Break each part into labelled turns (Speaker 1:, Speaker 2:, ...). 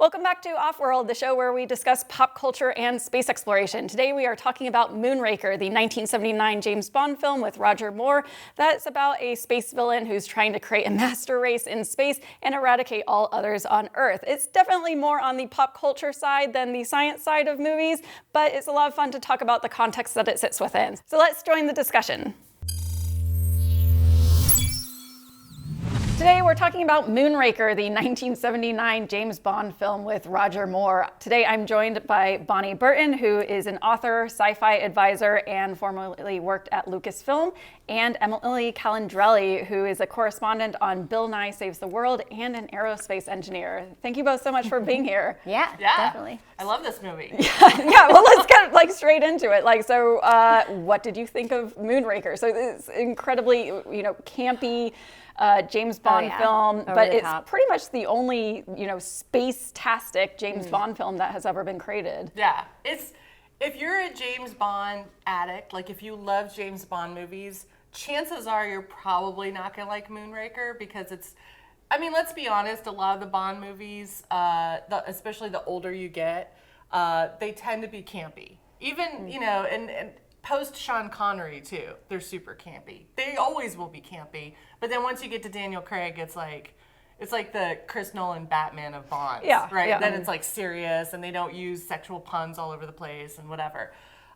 Speaker 1: Welcome back to Offworld, the show where we discuss pop culture and space exploration. Today we are talking about Moonraker, the 1979 James Bond film with Roger Moore that's about a space villain who's trying to create a master race in space and eradicate all others on Earth. It's definitely more on the pop culture side than the science side of movies, but it's a lot of fun to talk about the context that it sits within. So let's join the discussion. Today we're talking about Moonraker, the 1979 James Bond film with Roger Moore. Today I'm joined by Bonnie Burton, who is an author, sci-fi advisor, and formerly worked at Lucasfilm, and Emily Calandrelli, who is a correspondent on Bill Nye Saves the World and an aerospace engineer. Thank you both so much for being here.
Speaker 2: Yeah, definitely.
Speaker 3: I love this movie.
Speaker 1: Yeah, well, let's get straight into it. What did you think of Moonraker? So it's incredibly, campy James Bond film, but it's pretty much the only, space-tastic James Bond film that has ever been created.
Speaker 3: Yeah, if you're a James Bond addict, like if you love James Bond movies, chances are you're probably not gonna like Moonraker because let's be honest, a lot of the Bond movies, especially the older you get, they tend to be campy. Even, and post Sean Connery too, they're super campy. They always will be campy, but then once you get to Daniel Craig, it's like the Chris Nolan Batman of Bonds, right? Yeah. Then it's like serious, and they don't use sexual puns all over the place and whatever.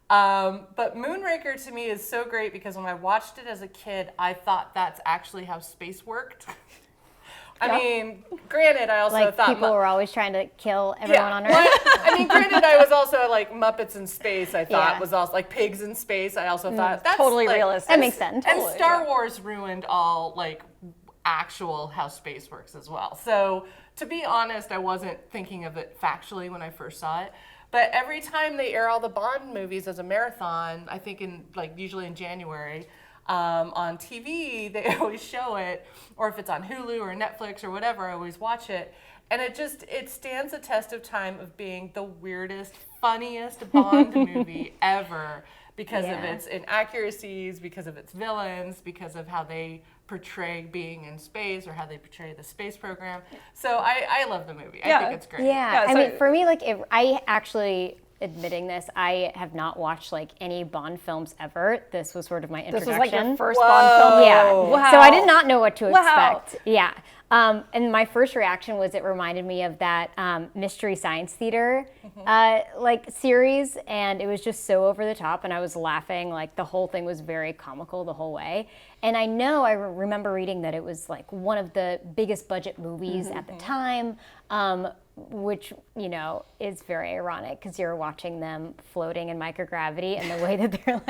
Speaker 3: But Moonraker to me is so great because when I watched it as a kid, I thought that's actually how space worked. Granted, I also thought
Speaker 2: people were always trying to kill everyone on Earth.
Speaker 3: Granted, I was also like Muppets in space. I thought was also like pigs in space. I also thought that's
Speaker 1: totally realistic.
Speaker 2: That makes sense.
Speaker 3: And Star Wars ruined all like actual how space works as well. So to be honest, I wasn't thinking of it factually when I first saw it. But every time they air all the Bond movies as a marathon, I think usually in January. On TV, they always show it, or if it's on Hulu or Netflix or whatever, I always watch it. And it stands the test of time of being the weirdest, funniest Bond movie ever because of its inaccuracies, because of its villains, because of how they portray being in space or how they portray the space program. So I love the movie. I think it's great.
Speaker 2: Yeah, for me, I actually... admitting this, I have not watched any Bond films ever. This was sort of my introduction.
Speaker 1: This was your first Bond film?
Speaker 2: Yeah.
Speaker 1: Wow.
Speaker 2: So I did not know what to expect. Yeah. And my first reaction was it reminded me of that Mystery Science Theater series, and it was just so over the top, and I was laughing. The whole thing was very comical the whole way. And I remember reading that it was one of the biggest budget movies at the time. Which, is very ironic because you're watching them floating in microgravity, and the way that they're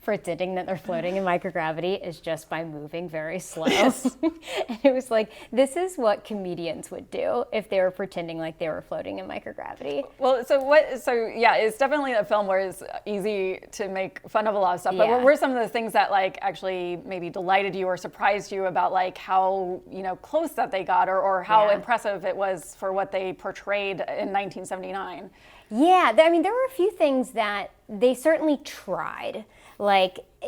Speaker 2: pretending that they're floating in microgravity is just by moving very slow. Yes. And it was this is what comedians would do if they were pretending like they were floating in microgravity.
Speaker 1: Well, it's definitely a film where it's easy to make fun of a lot of stuff, but what were some of the things that actually maybe delighted you or surprised you about how, close that they got or how impressive it was for what they portrayed in 1979?
Speaker 2: Yeah, there were a few things that they certainly tried.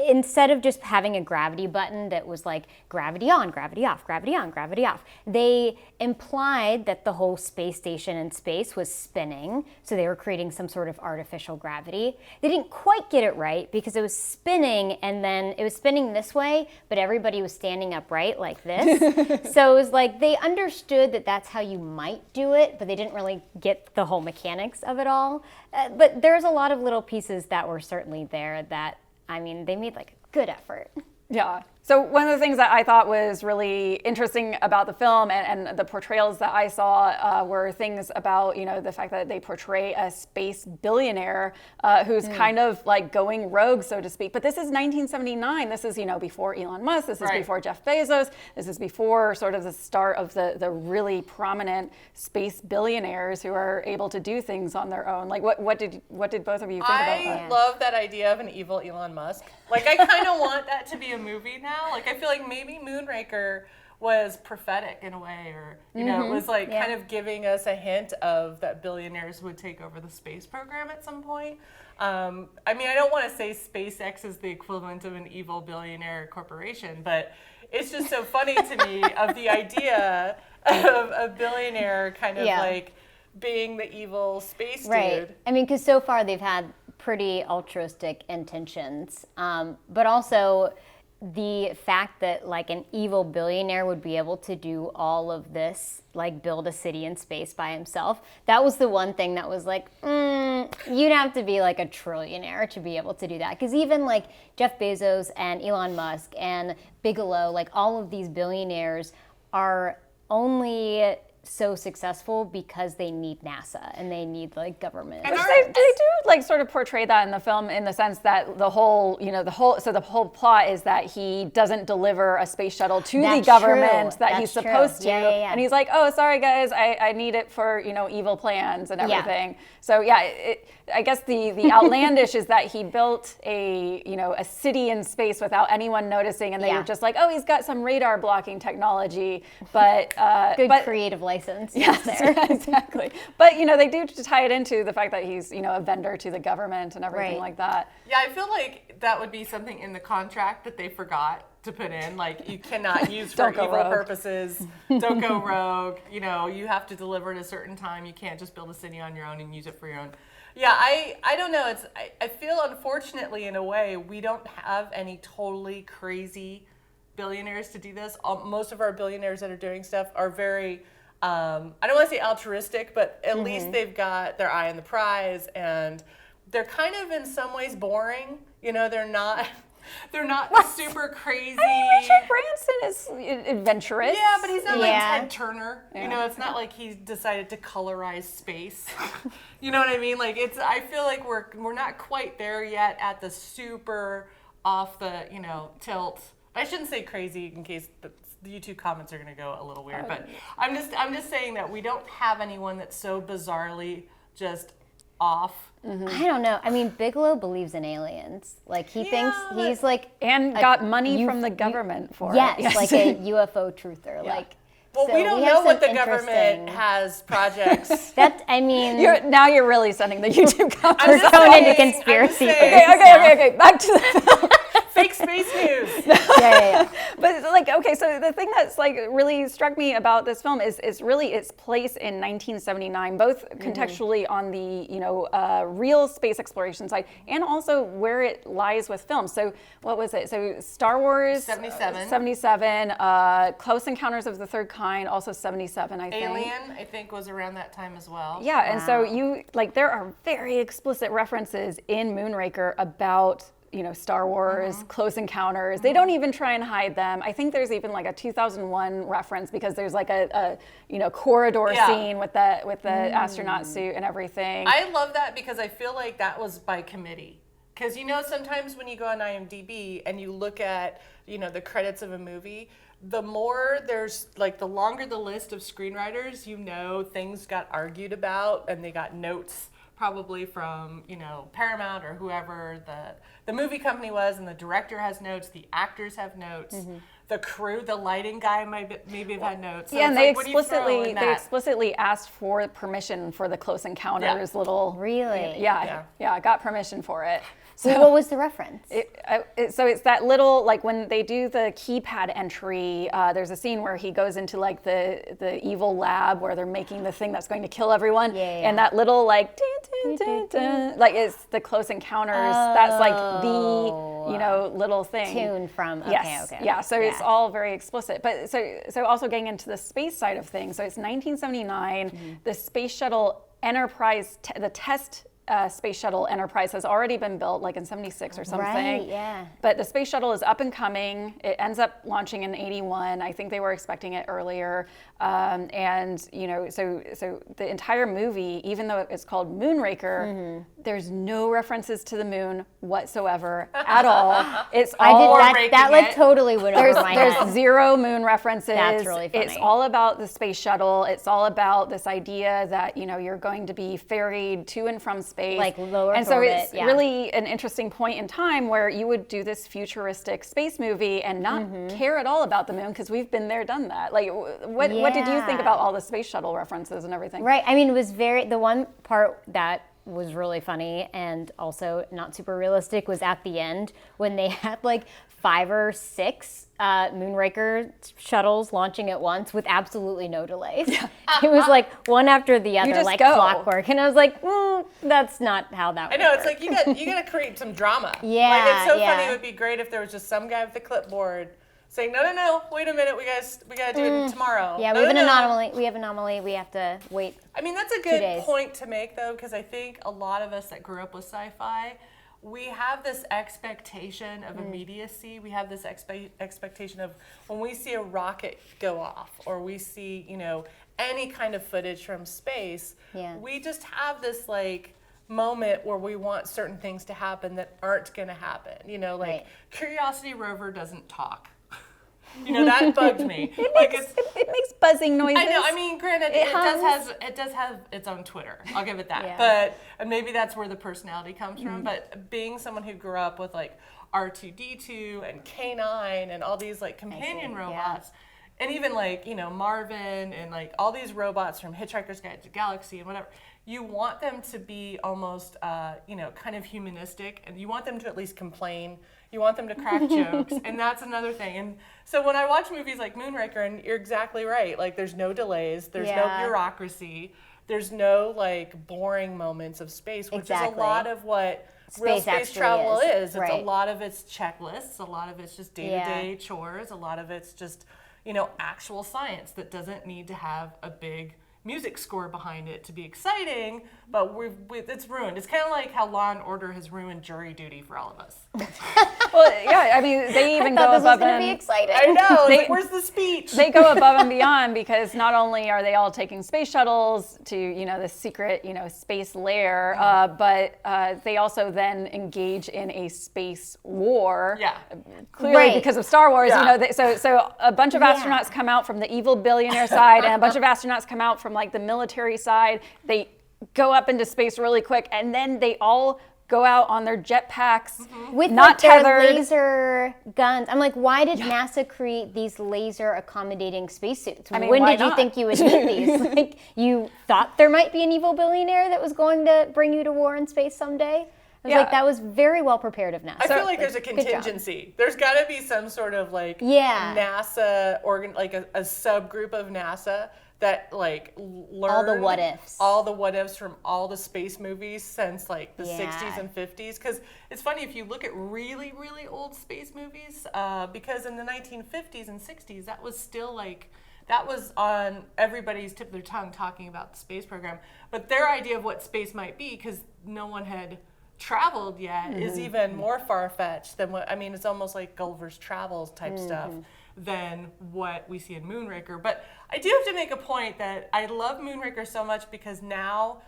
Speaker 2: Instead of just having a gravity button that was gravity on, gravity off, gravity on, gravity off, they implied that the whole space station in space was spinning, so they were creating some sort of artificial gravity. They didn't quite get it right because it was spinning, and then it was spinning this way, but everybody was standing upright like this. So it was they understood that that's how you might do it, but they didn't really get the whole mechanics of it all. But there's a lot of little pieces that were certainly there that they made a good effort.
Speaker 1: Yeah. So one of the things that I thought was really interesting about the film and the portrayals that I saw were things about, the fact that they portray a space billionaire who's kind of going rogue, so to speak. But this is 1979. This is, before Elon Musk. This is before Jeff Bezos. This is before sort of the start of the really prominent space billionaires who are able to do things on their own. What did both of you think about that?
Speaker 3: I love that idea of an evil Elon Musk. I kind of want that to be a movie now. I feel maybe Moonraker was prophetic in a way, or it was kind of giving us a hint of that billionaires would take over the space program at some point. I don't want to say SpaceX is the equivalent of an evil billionaire corporation, but it's just so funny to me of the idea of a billionaire kind of being the evil space
Speaker 2: Right.
Speaker 3: dude.
Speaker 2: I mean, because so far they've had pretty altruistic intentions, but also the fact that like an evil billionaire would be able to do all of this, like build a city in space by himself, that was the one thing that was like, you'd have to be like a trillionaire to be able to do that. Because even like Jeff Bezos and Elon Musk and Bigelow, like all of these billionaires are only so successful because they need NASA and they need like government.
Speaker 1: And they do like sort of portray that in the film in the sense that the whole plot is that he doesn't deliver a space shuttle to the government that he's supposed to.
Speaker 2: Yeah.
Speaker 1: And he's like, oh, sorry guys, I need it for, evil plans and everything.
Speaker 2: Yeah.
Speaker 1: So yeah, I guess the outlandish is that he built a city in space without anyone noticing, and they were just like, oh, he's got some radar blocking technology, but
Speaker 2: Good creative license.
Speaker 1: Yes,
Speaker 2: there.
Speaker 1: exactly. But they do tie it into the fact that he's a vendor to the government and everything like that.
Speaker 3: Yeah, I feel like that would be something in the contract that they forgot to put in. Like, you cannot use for evil purposes. Don't go rogue. You have to deliver at a certain time. You can't just build a city on your own and use it for your own. Yeah, I don't know. I feel, unfortunately, in a way, we don't have any totally crazy billionaires to do this. Most of our billionaires that are doing stuff are very, I don't want to say altruistic, but at least they've got their eye on the prize, and they're kind of in some ways boring. They're not super crazy.
Speaker 1: Richard Branson is adventurous.
Speaker 3: Yeah, but he's not like Ted Turner. Yeah. It's not like he decided to colorize space. You know what I mean? Like, I feel like we're not quite there yet at the super off the tilt. I shouldn't say crazy in case the YouTube comments are going to go a little weird, but I'm just saying that we don't have anyone that's so bizarrely just off.
Speaker 2: I don't know. I mean, Bigelow believes in aliens. Like, he thinks he's like...
Speaker 1: And got money from the government for it.
Speaker 2: Yes, like a UFO truther. Yeah. Like,
Speaker 3: well, so we don't know what the government has projects.
Speaker 2: Now
Speaker 1: you're really sending the YouTube comments.
Speaker 2: We're going into conspiracy theories.
Speaker 1: Okay. Back to the film.
Speaker 3: Fake space news.
Speaker 2: Yeah.
Speaker 1: But so the thing that's really struck me about this film is really its place in 1979, both contextually on the real space exploration side and also where it lies with film. So what was it? So Star Wars 77, Close Encounters of the Third Kind, also 77, I think.
Speaker 3: Alien, I think, was around that time as well.
Speaker 1: Yeah, and so there are very explicit references in Moonraker about Star Wars, Close Encounters. They don't even try and hide them. I think there's even like a 2001 reference because there's like a corridor scene with the astronaut suit and everything.
Speaker 3: I love that because I feel like that was by committee. Because sometimes when you go on IMDb and you look at the credits of a movie, the more there's the longer the list of screenwriters, things got argued about and they got notes probably from Paramount or whoever the movie company was, and the director has notes, the actors have notes, the crew, the lighting guy maybe have had notes. So
Speaker 1: and they explicitly asked for permission for the Close Encounters little.
Speaker 2: Really?
Speaker 1: Yeah, I got permission for it.
Speaker 2: So what was the reference?
Speaker 1: So it's that little, when they do the keypad entry, there's a scene where he goes into the evil lab where they're making the thing that's going to kill everyone. And that little dun, dun, dun, dun, it's the Close Encounters. That's the little thing.
Speaker 2: Tune from,
Speaker 1: yes.
Speaker 2: Okay.
Speaker 1: Yeah, so it's all very explicit. But so also getting into the space side of things. So it's 1979, the Space Shuttle Enterprise, the test Space Shuttle Enterprise has already been built, in 76 or something.
Speaker 2: Right, yeah.
Speaker 1: But the Space Shuttle is up and coming. It ends up launching in 81. I think they were expecting it earlier. And so the entire movie, even though it's called Moonraker, there's no references to the moon whatsoever at all. It's all
Speaker 2: that totally went over my head.
Speaker 1: There's zero moon references.
Speaker 2: That's really funny.
Speaker 1: It's all about the space shuttle. It's all about this idea that you're going to be ferried to and from space.
Speaker 2: Lower
Speaker 1: and so
Speaker 2: orbit,
Speaker 1: it's really an interesting point in time where you would do this futuristic space movie and not care at all about the moon because we've been there, done that. What did you think about all the space shuttle references and everything?
Speaker 2: Right. I mean, it was the one part that was really funny and also not super realistic was at the end when they had 5 or 6 Moonraker shuttles launching at once with absolutely no delays. It was like one after the other, like clockwork. And I was like, that's not how that works.
Speaker 3: I know, it's like you got to create some drama.
Speaker 2: Yeah,
Speaker 3: like it's so funny. It would be great if there was just some guy with a clipboard saying, no, wait a minute, we got to do it tomorrow.
Speaker 2: Yeah, we have an anomaly. We have an anomaly. We have to wait.
Speaker 3: I mean, that's a good point to make, though, because I think a lot of us that grew up with sci-fi, we have this expectation of immediacy. We have this expectation of when we see a rocket go off or we see, any kind of footage from space, we just have this like moment where we want certain things to happen that aren't going to happen. Curiosity rover doesn't talk. That bugged me.
Speaker 1: It makes buzzing noises.
Speaker 3: I know. I mean, granted, it does have its own Twitter. I'll give it that. And maybe that's where the personality comes from. But being someone who grew up with like R2D2 and K9 and all these like companion robots, and even like Marvin and like all these robots from Hitchhiker's Guide to the Galaxy and whatever, you want them to be almost kind of humanistic, and you want them to at least complain. You want them to crack jokes, and that's another thing. And so when I watch movies like Moonraker, and you're exactly right, like there's no delays, there's no bureaucracy, there's no like boring moments of space, which is a lot of what real space travel is. It's a lot of it's checklists, a lot of it's just day-to-day chores, a lot of it's just, actual science that doesn't need to have a big music score behind it to be exciting, but it's ruined. It's kind of like how Law and Order has ruined jury duty for all of us.
Speaker 1: Well, yeah, I mean, they even go above and
Speaker 2: be exciting.
Speaker 3: I know. Where's the speech?
Speaker 1: They go above and beyond because not only are they all taking space shuttles to the secret space lair, but they also then engage in a space war.
Speaker 3: Yeah,
Speaker 1: clearly because of Star Wars. So a bunch of astronauts come out from the evil billionaire side, and a bunch of astronauts come out from like the military side. They go up into space really quick, and then they all go out on their jetpacks
Speaker 2: with
Speaker 1: not
Speaker 2: their
Speaker 1: tethered.
Speaker 2: Laser guns. I'm like, why did NASA create these laser accommodating spacesuits?
Speaker 1: I mean,
Speaker 2: when
Speaker 1: why
Speaker 2: did you
Speaker 1: not?
Speaker 2: think you would need these? Like, you thought there might be an evil billionaire that was going to bring you to war in space someday? I was like, that was very well prepared of NASA.
Speaker 3: I feel like there's a contingency. There's got to be some sort of like NASA like a subgroup of NASA that like learned
Speaker 2: all the what ifs
Speaker 3: from all the space movies since like the 60s and 50s. Because it's funny if you look at really, really old space movies, because in the 1950s and 60s, that was still like, that was on everybody's tip of their tongue talking about the space program. But their idea of what space might be, because no one had traveled yet, is even more far-fetched than what, I mean, it's almost like Gulliver's Travels type stuff than what we see in Moonraker. But I do have to make a point that I love Moonraker so much because now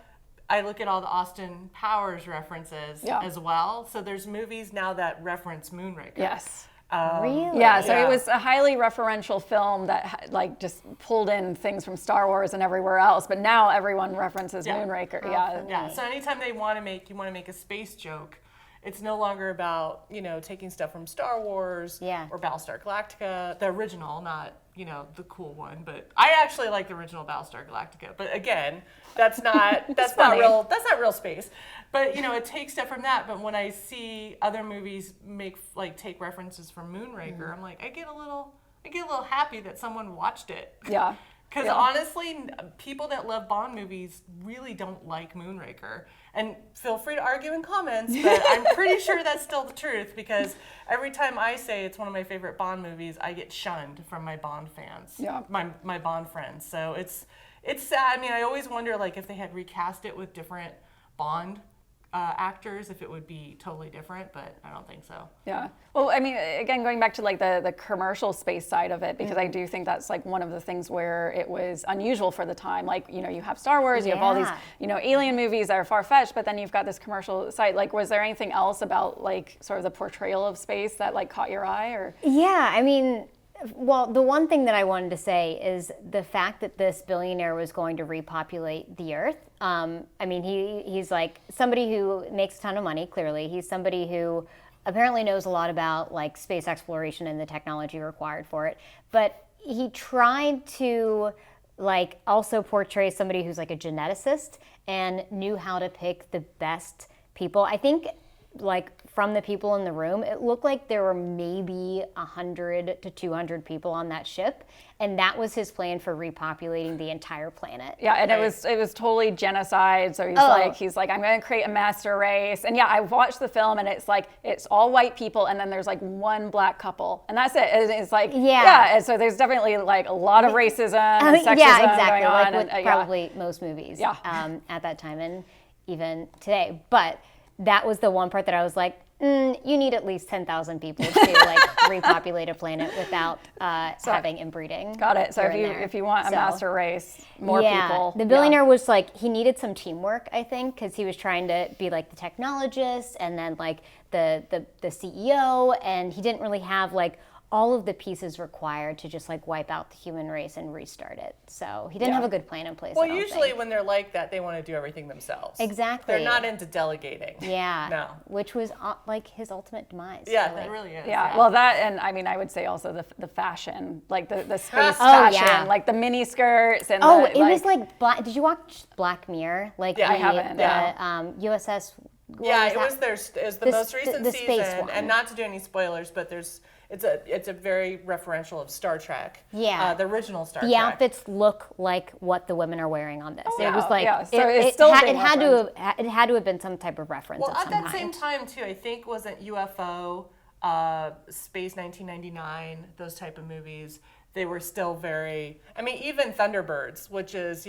Speaker 3: I look at all the Austin Powers references as well. So there's movies now that reference Moonraker.
Speaker 1: Yes.
Speaker 2: Really?
Speaker 1: Yeah, so it was a highly referential film that like just pulled in things from Star Wars and everywhere else, but now everyone references Moonraker.
Speaker 3: Yeah. So anytime you want to make a space joke, it's no longer about, taking stuff from Star Wars or Battlestar Galactica, the original, not, the cool one. But I actually like the original Battlestar Galactica. But again, that's not real space. But it takes stuff from that. But when I see other movies take references from Moonraker, I'm like, I get a little happy that someone watched it.
Speaker 1: Yeah.
Speaker 3: Because honestly, people that love Bond movies really don't like Moonraker. And feel free to argue in comments, but I'm pretty sure that's still the truth, because every time I say it's one of my favorite Bond movies, I get shunned from my Bond fans, my Bond friends. So it's sad. I mean, I always wonder if they had recast it with different Bond actors, if it would be totally different, but I don't think so.
Speaker 1: Yeah. Well, I mean, again, going back to the commercial space side of it, because I do think that's one of the things where it was unusual for the time. You have Star Wars, you have all these, alien movies that are far-fetched, but then you've got this commercial side. Was there anything else about sort of the portrayal of space that caught your eye, or?
Speaker 2: Yeah, I mean, well, the one thing that I wanted to say is the fact that this billionaire was going to repopulate the Earth. I mean, he's like somebody who makes a ton of money, clearly. He's somebody who apparently knows a lot about space exploration and the technology required for it. But he tried to also portray somebody who's a geneticist and knew how to pick the best people. I think like from the people in the room, it looked like there were maybe 100 to 200 people on that ship, and that was his plan for repopulating the entire planet.
Speaker 1: Yeah, and it was totally genocide. So he's like, I'm going to create a master race. And yeah, I watched the film, and it's like it's all white people, and then there's like one black couple, and that's it. And it's like and so there's definitely like a lot of racism and sexism going on,
Speaker 2: like with probably most movies at that time and even today. But that was the one part that I was like, you need at least 10,000 people to like repopulate a planet without having inbreeding.
Speaker 1: Got it. So if you want a master race, more people.
Speaker 2: The billionaire was like, he needed some teamwork, I think, because he was trying to be like the technologist and then like the CEO, and he didn't really have like all of the pieces required to just like wipe out the human race and restart it. So he didn't have a good plan in place.
Speaker 3: Well, usually when they're like that, they want to do everything themselves.
Speaker 2: Exactly.
Speaker 3: They're not into delegating.
Speaker 2: Yeah.
Speaker 3: No.
Speaker 2: Which was like his ultimate demise.
Speaker 3: Yeah,
Speaker 2: really.
Speaker 3: it really is.
Speaker 1: Yeah. Well, that, and I mean, I would say also the fashion, like the space fashion, like the mini skirts and
Speaker 2: it was like Black. Did you watch Black Mirror? Like
Speaker 1: I haven't.
Speaker 2: USS.
Speaker 3: It was the most recent
Speaker 2: the
Speaker 3: season,
Speaker 2: space one.
Speaker 3: and not to do any spoilers, but it's a very referential of Star Trek.
Speaker 2: Yeah,
Speaker 3: the original Star Trek.
Speaker 2: The outfits look like what the women are wearing on this.
Speaker 1: Oh,
Speaker 2: it was like
Speaker 1: so
Speaker 2: it had to have been some type of reference.
Speaker 3: Well, at that same time too, I think wasn't UFO, Space 1999, those type of movies. They were still very. I mean, even Thunderbirds, which is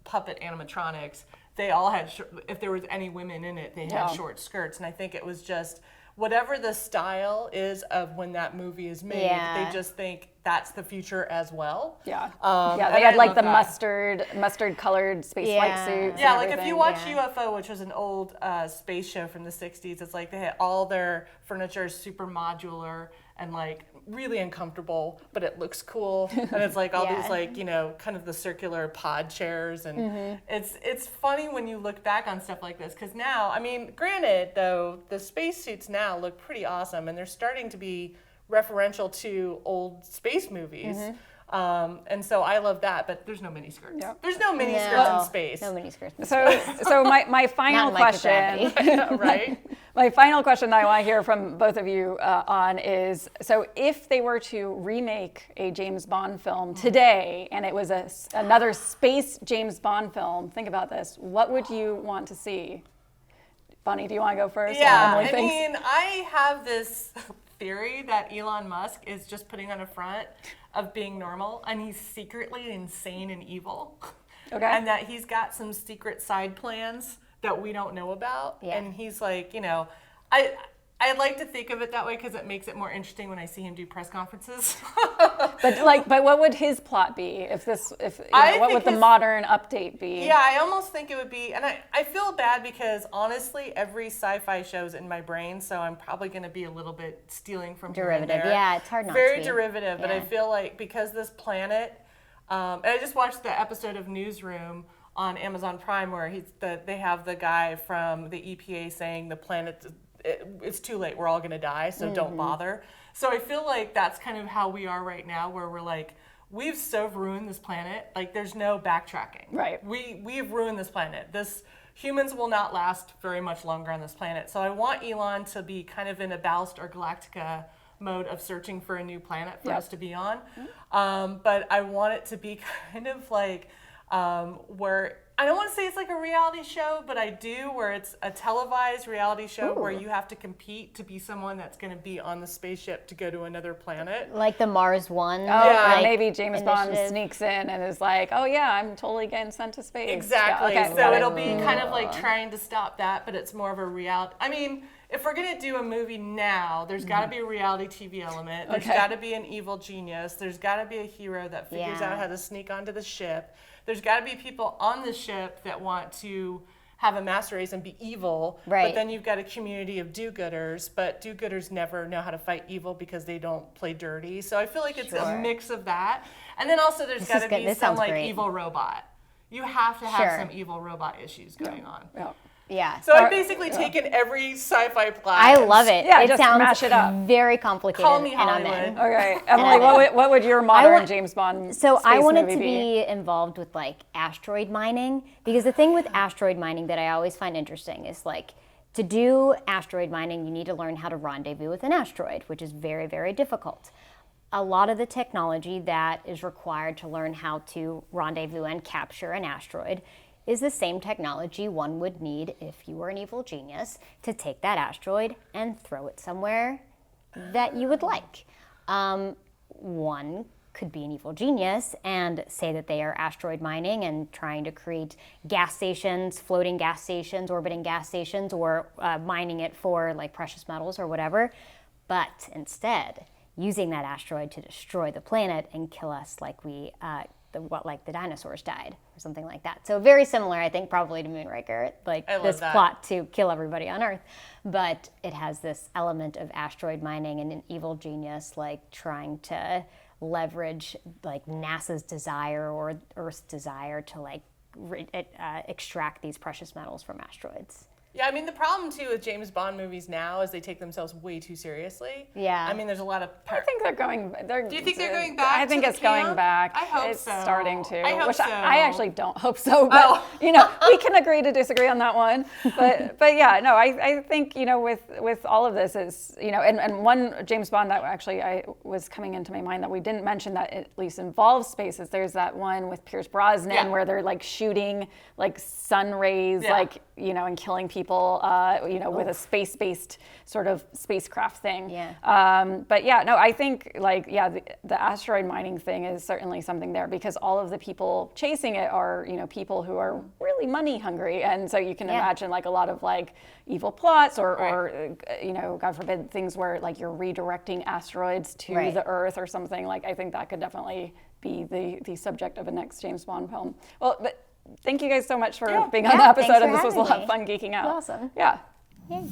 Speaker 3: puppet animatronics. They all had, if there was any women in it, they had short skirts. And I think it was just, whatever the style is of when that movie is made, they just think that's the future as well.
Speaker 1: Yeah. They had like the mustard colored space flight suits.
Speaker 3: Yeah, like if you watch UFO, which was an old space show from the 60s, it's like they had all their furniture is super modular and like really uncomfortable, but it looks cool. And it's like all these like, kind of the circular pod chairs. And it's funny when you look back on stuff like this, because now, I mean, granted though, the spacesuits now look pretty awesome and they're starting to be referential to old space movies. And so I love that, but there's no mini skirts. Yep. There's no mini skirts in space.
Speaker 2: No mini skirts.
Speaker 1: So my final question,
Speaker 3: right?
Speaker 1: My final question that I want to hear from both of you on is: so if they were to remake a James Bond film today, and it was another space James Bond film, think about this. What would you want to see? Bonnie, do you want to go first?
Speaker 3: Yeah, I mean, I have this theory that Elon Musk is just putting on a front of being normal, and he's secretly insane and evil. Okay. And that he's got some secret side plans that we don't know about. Yeah. And he's like, I like to think of it that way because it makes it more interesting when I see him do press conferences.
Speaker 1: but what would his plot be what would the modern update be?
Speaker 3: Yeah, I almost think it would be, and I feel bad because honestly, every sci-fi show's in my brain, so I'm probably going to be a little bit stealing from
Speaker 2: derivative.
Speaker 3: Here and there.
Speaker 2: Yeah, it's hard not
Speaker 3: Very
Speaker 2: to be.
Speaker 3: derivative, but I feel like because this planet, and I just watched the episode of Newsroom on Amazon Prime where they have the guy from the EPA saying the planet. It's too late. We're all going to die, so don't bother. So I feel like that's kind of how we are right now, where we're like, we've so ruined this planet. Like, there's no backtracking.
Speaker 1: Right.
Speaker 3: We've ruined this planet. Humans will not last very much longer on this planet. So I want Elon to be kind of in a Battlestar Galactica mode of searching for a new planet for us to be on. But I want it to be kind of like where, I don't want to say it's like a reality show, but I do, where it's a televised reality show where you have to compete to be someone that's going to be on the spaceship to go to another planet.
Speaker 2: Like the Mars One.
Speaker 1: And maybe James Bond sneaks in and is like, oh yeah, I'm totally getting sent to space.
Speaker 3: Exactly. Yeah, okay, so it'll be kind of like trying to stop that, but it's more of a reality. I mean, if we're going to do a movie now, there's got to be a reality TV element. There's got to be an evil genius. There's got to be a hero that figures out how to sneak onto the ship. There's got to be people on the ship that want to have a master race and be evil. Right. But then you've got a community of do-gooders, but do-gooders never know how to fight evil because they don't play dirty. So I feel like it's a mix of that. And then also there's got to be some like evil robot. You have to have some evil robot issues going on.
Speaker 1: Yeah.
Speaker 2: Yeah.
Speaker 3: So I've basically taken every sci-fi plot.
Speaker 2: I love it.
Speaker 1: Yeah,
Speaker 2: it
Speaker 1: just
Speaker 2: sounds
Speaker 1: mash it up.
Speaker 2: Very complicated.
Speaker 3: Call me
Speaker 2: and I'm
Speaker 3: Hollywood.
Speaker 2: in.
Speaker 1: Okay, Emily, what would your modern James Bond
Speaker 2: So
Speaker 1: space
Speaker 2: I wanted
Speaker 1: movie
Speaker 2: to be involved with like asteroid mining, because the thing with asteroid mining that I always find interesting is like To do asteroid mining, you need to learn how to rendezvous with an asteroid, which is very, very difficult. A lot of the technology that is required to learn how to rendezvous and capture an asteroid is the same technology one would need if you were an evil genius to take that asteroid and throw it somewhere that you would like. One could be an evil genius and say that they are asteroid mining and trying to create gas stations, floating gas stations, orbiting gas stations, or mining it for like precious metals or whatever. But instead, using that asteroid to destroy the planet and kill us like the dinosaurs died or something like that. So very similar, I think, probably to Moonraker, like this plot to kill everybody on Earth. But it has this element of asteroid mining and an evil genius like trying to leverage like NASA's desire or Earth's desire to like extract these precious metals from asteroids.
Speaker 3: Yeah, I mean, the problem, too, with James Bond movies now is they take themselves way too seriously.
Speaker 2: Yeah.
Speaker 3: I mean, there's a lot of...
Speaker 1: I think they're going...
Speaker 3: Do you think they're going back
Speaker 1: I think
Speaker 3: to
Speaker 1: it's
Speaker 3: the camp?
Speaker 1: going back.
Speaker 3: I hope
Speaker 1: it's
Speaker 3: so.
Speaker 1: It's starting to.
Speaker 3: I hope
Speaker 1: which
Speaker 3: so.
Speaker 1: I actually don't hope so, but, you know, we can agree to disagree on that one. But yeah, no, I think, you know, with all of this is, you know, and one James Bond that actually I was coming into my mind that we didn't mention that at least involves space is there's that one with Pierce Brosnan where they're like shooting like sun rays, like, you know, and killing people, you know, with a space-based sort of spacecraft thing.
Speaker 2: Yeah.
Speaker 1: But yeah, no, I think like, yeah, the asteroid mining thing is certainly something there because all of the people chasing it are, you know, people who are really money hungry. And so you can imagine like a lot of like evil plots or, you know, God forbid, things where like you're redirecting asteroids to the Earth or something. Like, I think that could definitely be the subject of a next James Bond film. Well, but thank you guys so much for being on the episode, and this was a lot of fun geeking out.
Speaker 2: Awesome.
Speaker 1: Yeah.
Speaker 2: Yay.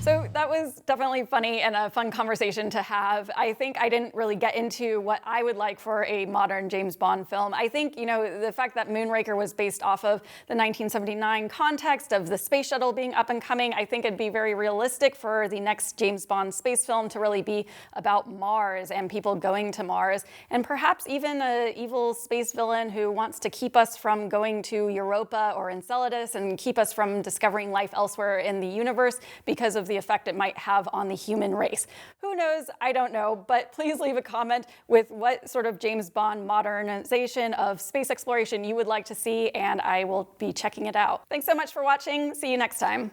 Speaker 1: So that was definitely funny and a fun conversation to have. I think I didn't really get into what I would like for a modern James Bond film. I think, you know, the fact that Moonraker was based off of the 1979 context of the space shuttle being up and coming, I think it'd be very realistic for the next James Bond space film to really be about Mars and people going to Mars, and perhaps even an evil space villain who wants to keep us from going to Europa or Enceladus and keep us from discovering life elsewhere in the universe because of the effect it might have on the human race. Who knows? I don't know, but please leave a comment with what sort of James Bond modernization of space exploration you would like to see, and I will be checking it out. Thanks so much for watching. See you next time.